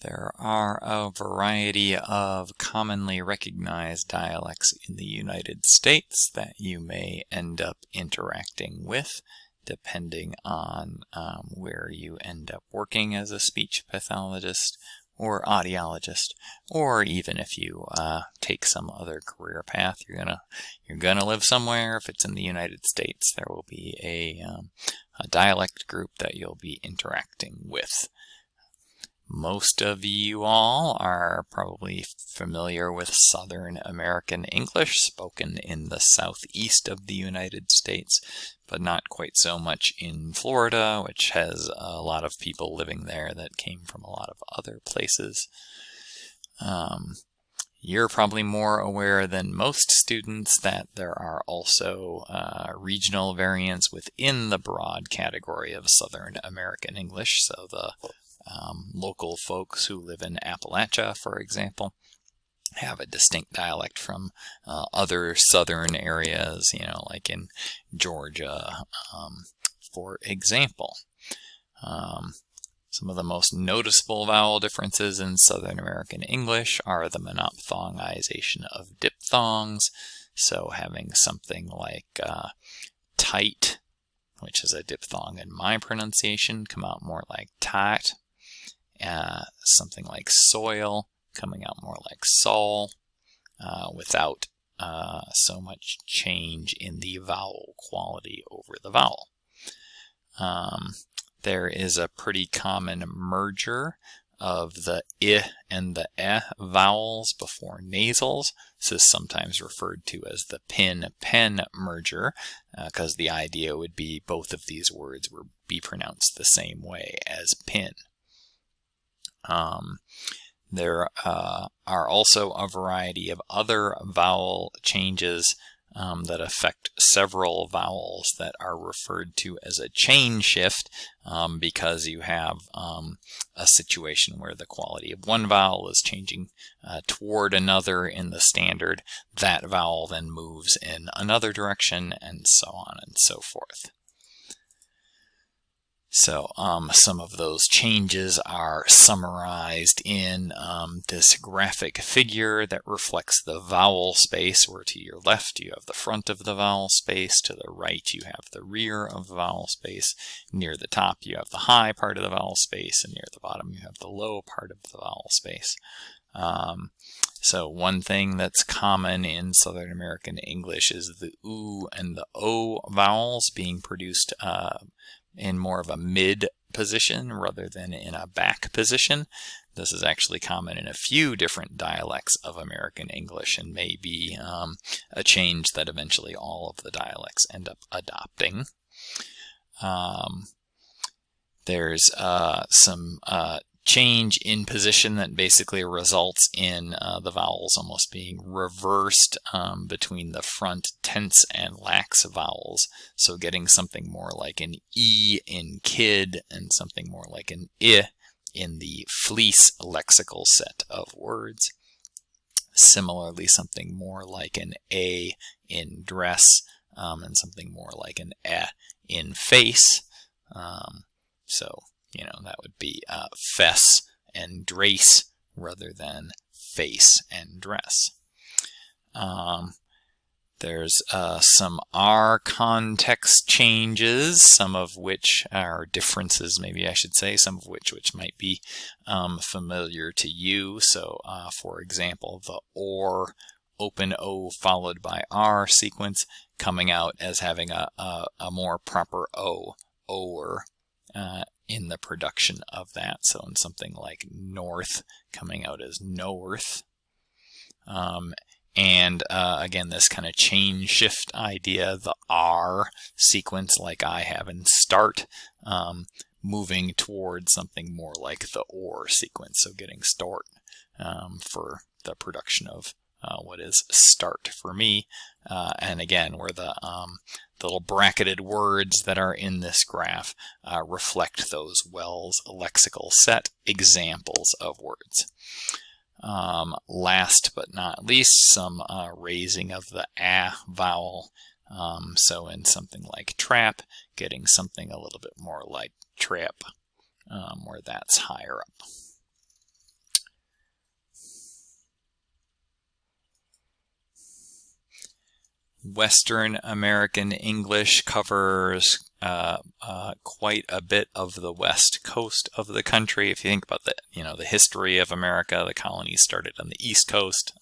There are a variety of commonly recognized dialects in the United States that you may end up interacting with, depending on where you end up working as a speech pathologist or audiologist, or even if you take some other career path. You're gonna live somewhere. If it's in the United States, there will be a dialect group that you'll be interacting with. Most of you all are probably familiar with Southern American English, spoken in the southeast of the United States, but not quite so much in Florida, which has a lot of people living there that came from a lot of other places. You're probably more aware than most students that there are also regional variants within the broad category of Southern American English. So the local folks who live in Appalachia, for example, have a distinct dialect from other southern areas, like in Georgia, for example. Some of the most noticeable vowel differences in Southern American English are the monophthongization of diphthongs, so having something like tight, which is a diphthong in my pronunciation, come out more like tight. Something like soil coming out more like sol, without so much change in the vowel quality over the vowel. There is a pretty common merger of the I and the E vowels before nasals. This is sometimes referred to as the pin-pen merger, because the idea would be both of these words would be pronounced the same way as pin. There are also a variety of other vowel changes that affect several vowels that are referred to as a chain shift, because you have a situation where the quality of one vowel is changing toward another in the standard. That vowel then moves in another direction, and so on and so forth. So some of those changes are summarized in this graphic figure that reflects the vowel space, where to your left you have the front of the vowel space, to the right you have the rear of the vowel space, near the top you have the high part of the vowel space, and near the bottom you have the low part of the vowel space. So one thing that's common in Southern American English is the oo and the o vowels being produced in more of a mid position rather than in a back position. This is actually common in a few different dialects of American English, and may be a change that eventually all of the dialects end up adopting. There's some change in position that basically results in the vowels almost being reversed between the front tense and lax vowels. So getting something more like an E in kid and something more like an I in the fleece lexical set of words. Similarly, something more like an A in dress and something more like an E in face. That would be fess and drace rather than face and dress. There's some R context changes, some of which are differences, maybe I should say, some of which might be familiar to you. So, for example, the or, open O followed by R sequence coming out as having a more proper O, or, in the production of that. So in something like north coming out as north. Again, this kind of chain shift idea, the R sequence like I have in start, moving towards something more like the or sequence. So getting start for the production of what is start for me. And again, where the little bracketed words that are in this graph reflect those Wells lexical set examples of words. Last but not least, some raising of the A vowel. So in something like trap, getting something a little bit more like trip, where that's higher up. Western American English covers quite a bit of the west coast of the country. If you think about the history of America, the colonies started on the East Coast,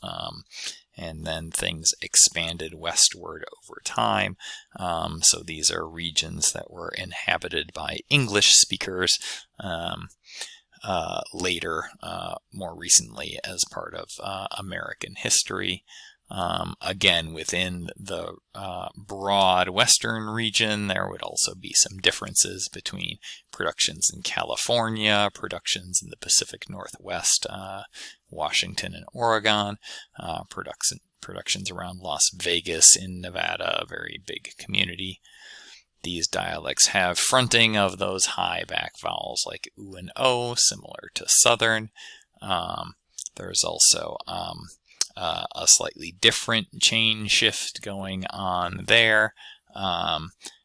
and then things expanded westward over time. So these are regions that were inhabited by English speakers later, more recently, as part of American history. Again, within the broad western region, there would also be some differences between productions in California, productions in the Pacific Northwest, Washington and Oregon, productions around Las Vegas in Nevada, a very big community. These dialects have fronting of those high back vowels like oo and o, similar to Southern. There's also a slightly different chain shift going on there,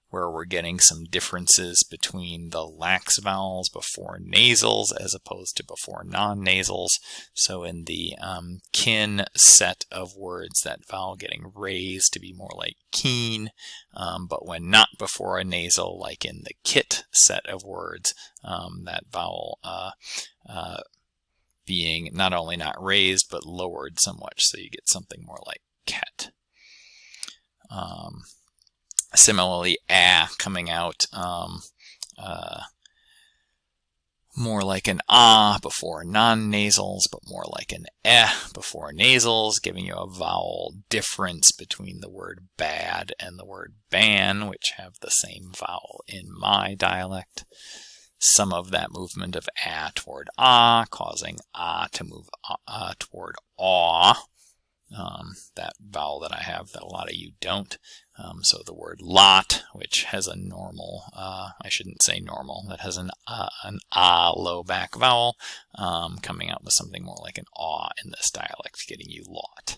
where we're getting some differences between the lax vowels before nasals as opposed to before non-nasals. So in the kin set of words, that vowel getting raised to be more like keen, but when not before a nasal, like in the kit set of words, that vowel being not only not raised but lowered somewhat, so you get something more like ket. Similarly, coming out more like an before non-nasals, but more like an before nasals, giving you a vowel difference between the word bad and the word ban, which have the same vowel in my dialect. Some of that movement of toward causing to move toward aw, that vowel that I have that a lot of you don't. So the word lot, which has a normal, I shouldn't say normal, that has an low back vowel, coming out with something more like an aw in this dialect, getting you lot.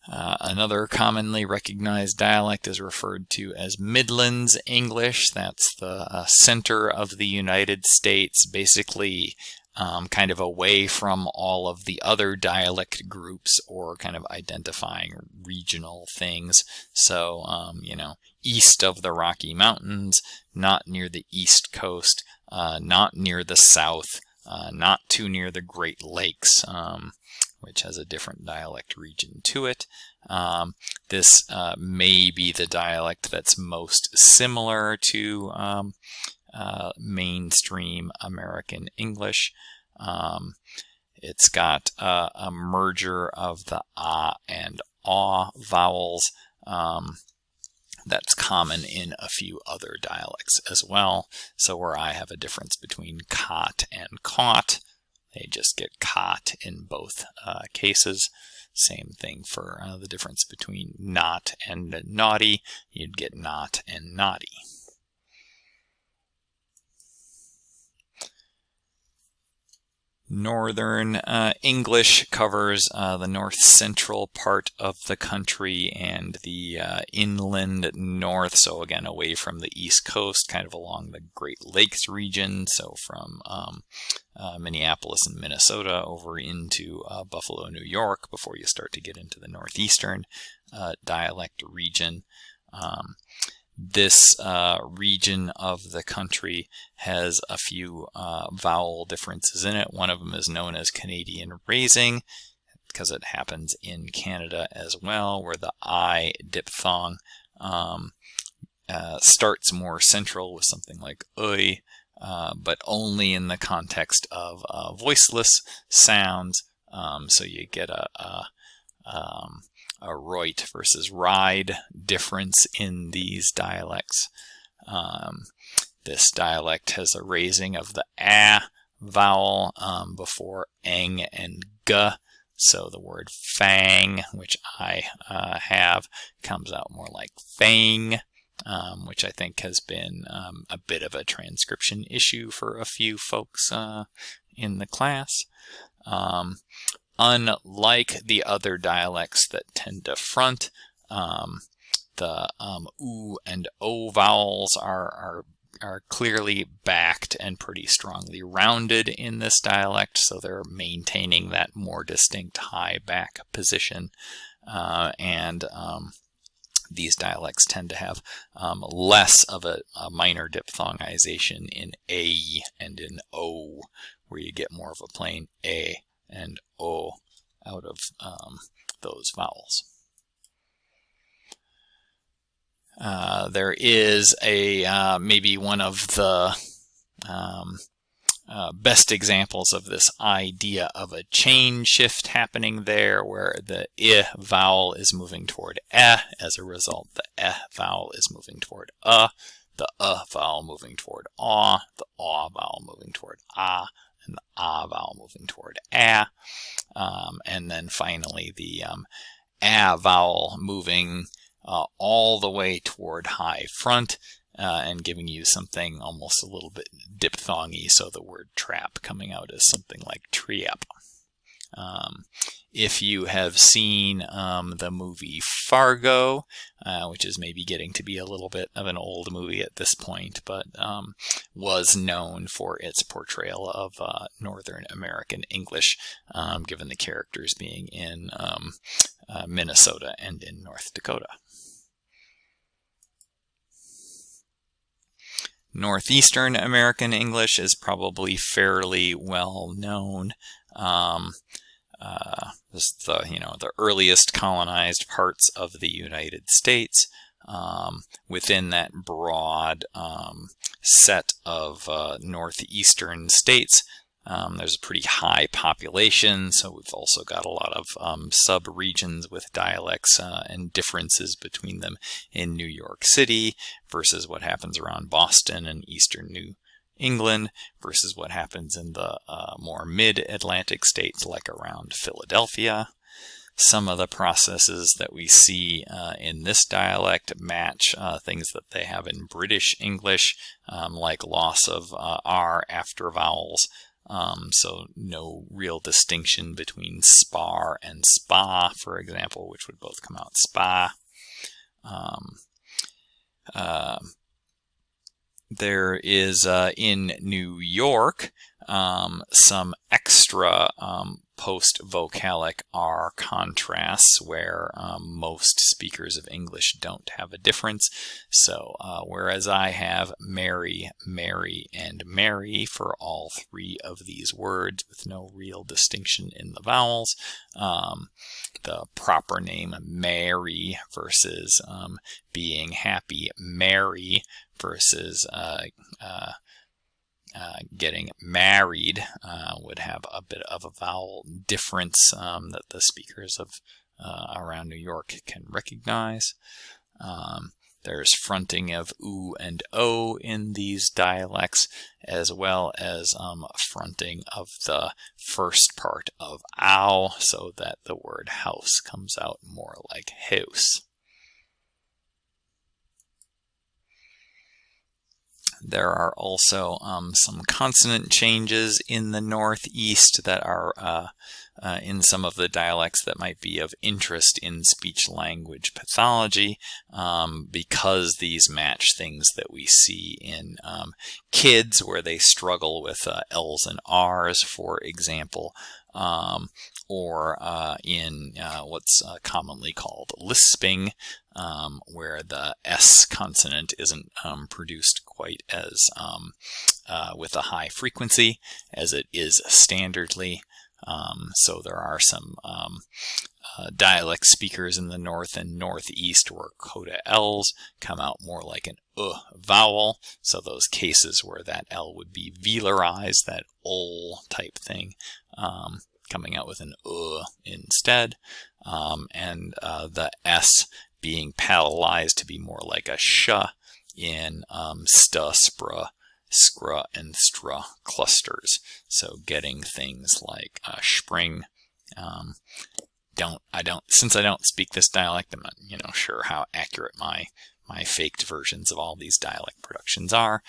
Another commonly recognized dialect is referred to as Midlands English. That's the center of the United States, basically kind of away from all of the other dialect groups, or kind of identifying regional things. So, east of the Rocky Mountains, not near the East Coast, not near the South, not too near the Great Lakes, which has a different dialect region to it. This may be the dialect that's most similar to mainstream American English. It's got a merger of the and aw vowels that's common in a few other dialects as well. So where I have a difference between cot and caught, they just get cot in both cases. Same thing for the difference between not and naughty. You'd get not and naughty. Northern English covers the north central part of the country and the inland north, so again away from the East Coast, kind of along the Great Lakes region, so from Minneapolis and Minnesota over into Buffalo, New York, before you start to get into the northeastern dialect region. This region of the country has a few vowel differences in it. One of them is known as Canadian raising, because it happens in Canada as well, where the I diphthong starts more central with something like oi, but only in the context of voiceless sounds. So you get a roit versus ride difference in these dialects. This dialect has a raising of the vowel before eng and g. So the word fang, which I have, comes out more like fang, which I think has been a bit of a transcription issue for a few folks in the class. Unlike the other dialects that tend to front, the oo and o vowels are are clearly backed and pretty strongly rounded in this dialect, so they're maintaining that more distinct high back position. These dialects tend to have less of a minor diphthongization in A and in O, where you get more of a plain A and O out of those vowels. There is a maybe one of the best examples of this idea of a chain shift happening there, where the I vowel is moving toward E. As a result, the E vowel is moving toward the vowel moving toward A, the A vowel moving toward A, and the A vowel moving toward A. And then finally the A vowel moving all the way toward high front, and giving you something almost a little bit diphthongy, so the word trap coming out as something like triap. If you have seen the movie Fargo, which is maybe getting to be a little bit of an old movie at this point, but was known for its portrayal of Northern American English, given the characters being in Minnesota and in North Dakota. Northeastern American English is probably fairly well known. The earliest colonized parts of the United States. Within that broad set of northeastern states, there's a pretty high population, so we've also got a lot of sub-regions with dialects and differences between them in New York City versus what happens around Boston and eastern New England versus what happens in the more mid-Atlantic states like around Philadelphia. Some of the processes that we see in this dialect match things that they have in British English, like loss of R after vowels. So no real distinction between spar and spa, for example, which would both come out spa. There is in New York some extra post-vocalic R contrasts where most speakers of English don't have a difference. So whereas I have Mary, Mary, and Mary for all three of these words with no real distinction in the vowels, the proper name Mary versus being happy Mary versus getting married would have a bit of a vowel difference that the speakers of around New York can recognize. There's fronting of oo and o in these dialects, as well as fronting of the first part of ow, so that the word house comes out more like house. There are also some consonant changes in the Northeast that are in some of the dialects that might be of interest in speech-language pathology, because these match things that we see in kids where they struggle with L's and R's, for example, or in what's commonly called lisping, where the S consonant isn't produced quite as with a high frequency as it is standardly. So there are some dialect speakers in the North and Northeast where coda L's come out more like an vowel. So those cases where that L would be velarized, that type thing, coming out with an instead, and the S being palatalized to be more like a sh in sta, spra, scra, and stra clusters. So getting things like spring. Since I don't speak this dialect, I'm not sure how accurate my faked versions of all these dialect productions are.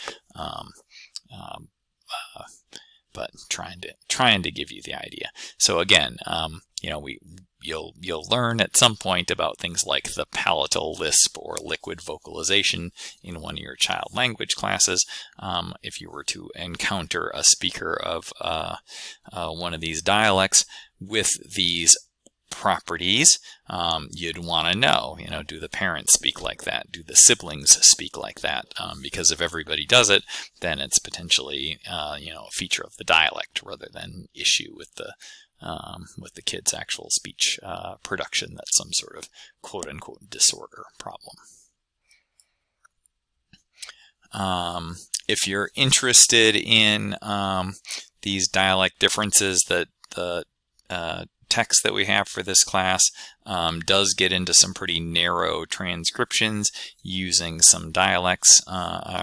But trying to give you the idea. So again, you'll learn at some point about things like the palatal lisp or liquid vocalization in one of your child language classes. If you were to encounter a speaker of one of these dialects with these properties, you'd want to know, do the parents speak like that? Do the siblings speak like that? Because if everybody does it, then it's potentially, a feature of the dialect rather than issue with the kid's actual speech production. That's some sort of quote-unquote disorder problem. If you're interested in these dialect differences, that the text that we have for this class does get into some pretty narrow transcriptions using some dialects,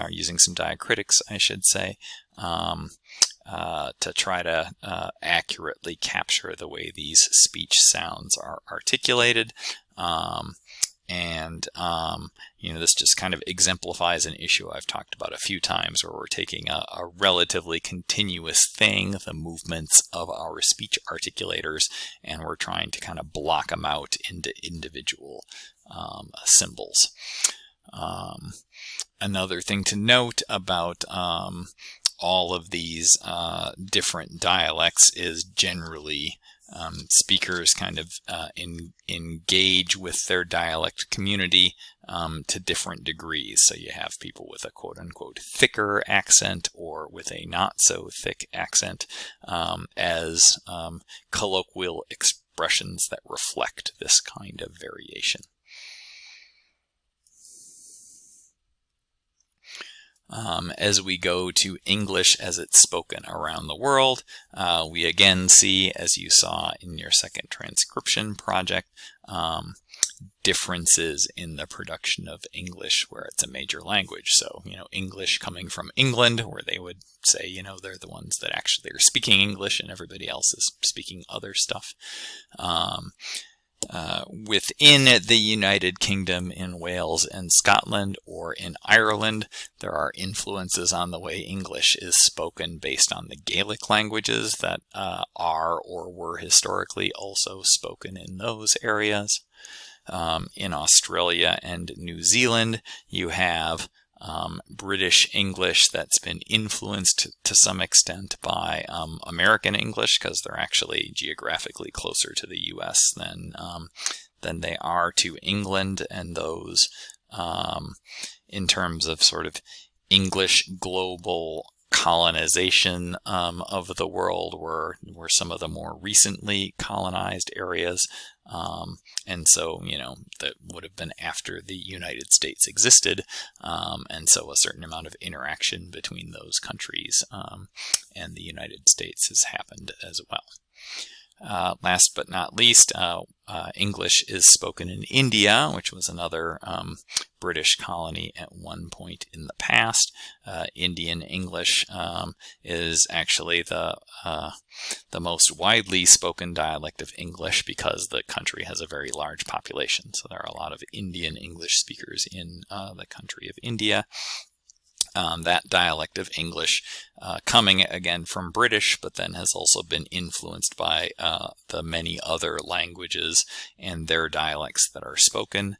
using some diacritics, I should say, to try to accurately capture the way these speech sounds are articulated. This just kind of exemplifies an issue I've talked about a few times, where we're taking a relatively continuous thing, the movements of our speech articulators, and we're trying to kind of block them out into individual symbols. Another thing to note about all of these different dialects is generally speakers kind of engage with their dialect community to different degrees. So you have people with a quote-unquote thicker accent or with a not-so-thick accent as colloquial expressions that reflect this kind of variation. As we go to English as it's spoken around the world, we again see, as you saw in your second transcription project, differences in the production of English where it's a major language. So, English coming from England, where they would say, they're the ones that actually are speaking English and everybody else is speaking other stuff. Within the United Kingdom, in Wales and Scotland, or in Ireland, there are influences on the way English is spoken based on the Gaelic languages that are or were historically also spoken in those areas. In Australia and New Zealand, you have British English that's been influenced to some extent by American English, because they're actually geographically closer to the U.S. than they are to England, and those in terms of sort of English global colonization of the world were some of the more recently colonized areas. And so, that would have been after the United States existed. And so a certain amount of interaction between those countries and the United States has happened as well. Last but not least, English is spoken in India, which was another British colony at one point in the past. Indian English is actually the most widely spoken dialect of English because the country has a very large population. So there are a lot of Indian English speakers in the country of India. That dialect of English coming again from British, but then has also been influenced by the many other languages and their dialects that are spoken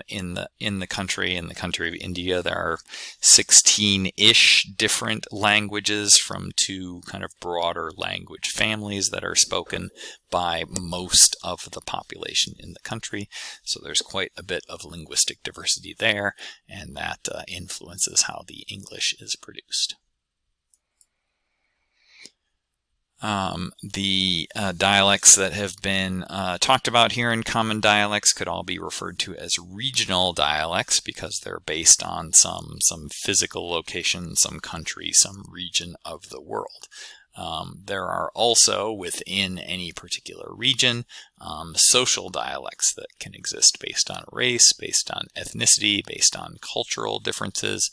in the country. In the country of India, there are 16-ish different languages from two kind of broader language families that are spoken by most of the population in the country. So there's quite a bit of linguistic diversity there, and that influences how the English is produced. The dialects that have been talked about here in Common Dialects could all be referred to as regional dialects because they're based on some physical location, some country, some region of the world. There are also, within any particular region, social dialects that can exist based on race, based on ethnicity, based on cultural differences,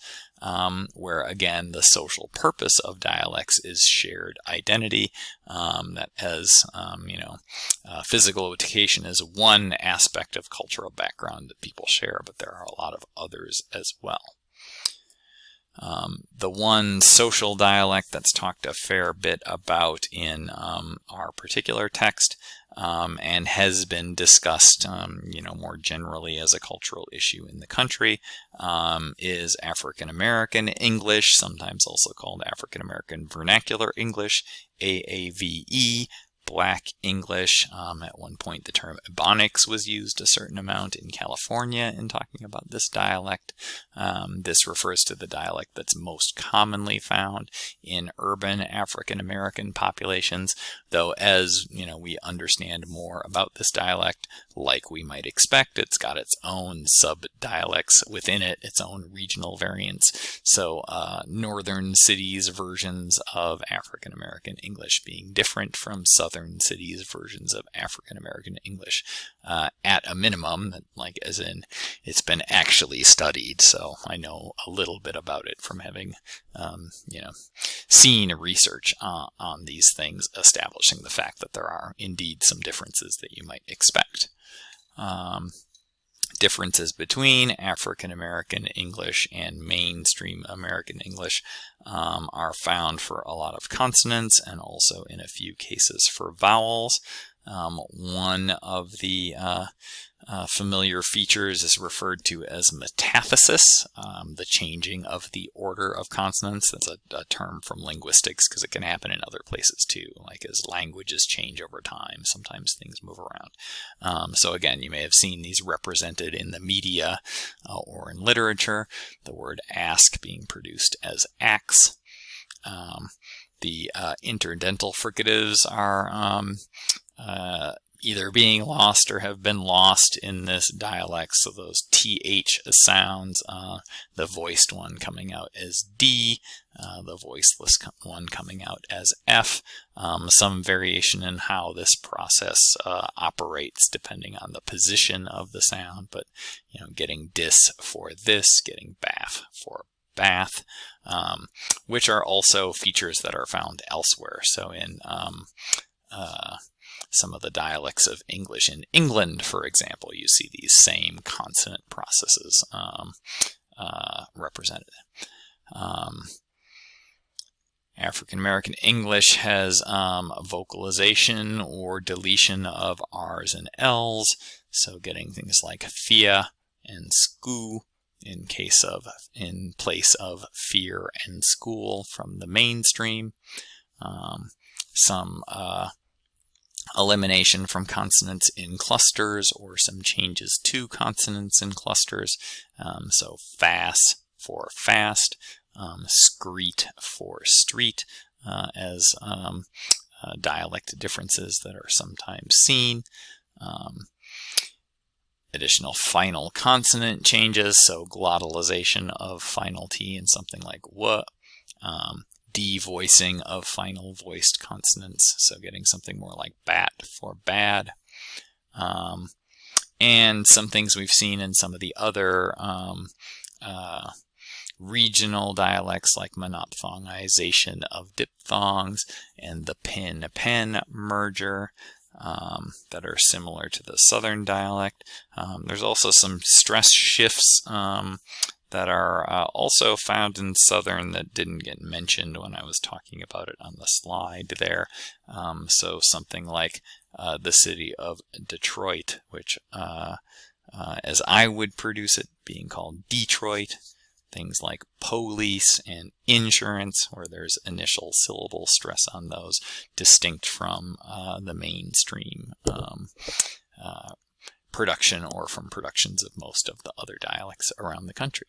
where, again, the social purpose of dialects is shared identity, that as, physical location is one aspect of cultural background that people share, but there are a lot of others as well. The one social dialect that's talked a fair bit about in our particular text and has been discussed, more generally as a cultural issue in the country, is African American English, sometimes also called African American Vernacular English, AAVE. Black English. At one point the term Ebonics was used a certain amount in California in talking about this dialect. This refers to the dialect that's most commonly found in urban African American populations, though as we understand more about this dialect, like we might expect, it's got its own sub-dialects within it, its own regional variants. So northern cities' versions of African American English being different from southern cities' versions of African American English at a minimum, like as in it's been actually studied, so I know a little bit about it from having seen research on these things, establishing the fact that there are indeed some differences that you might expect. Differences between African American English and mainstream American English are found for a lot of consonants and also in a few cases for vowels. One of the familiar features is referred to as metathesis, the changing of the order of consonants. That's a term from linguistics because it can happen in other places too, like as languages change over time, sometimes things move around. So again, you may have seen these represented in the media or in literature, the word ask being produced as ax. The interdental fricatives are either being lost or have been lost in this dialect. So those TH sounds, the voiced one coming out as D, the voiceless one coming out as F. Some variation in how this process operates depending on the position of the sound, but getting dis for this, getting bath for bath, which are also features that are found elsewhere. So in some of the dialects of English in England, for example, you see these same consonant processes represented. African American English has vocalization or deletion of R's and L's, so getting things like fia and skoo in place of fear and school from the mainstream. Some elimination from consonants in clusters or some changes to consonants in clusters. So fast for fast, screet for street as dialect differences that are sometimes seen. Additional final consonant changes, so glottalization of final T in something like w, devoicing of final voiced consonants, so getting something more like bat for bad. And some things we've seen in some of the other regional dialects, like monophthongization of diphthongs and the pin-pen merger, that are similar to the southern dialect. There's also some stress shifts that are also found in southern that didn't get mentioned when I was talking about it on the slide there. So something like the city of Detroit, which as I would produce it, being called Detroit. Things like police and insurance, where there's initial syllable stress on those, distinct from the mainstream production or from productions of most of the other dialects around the country.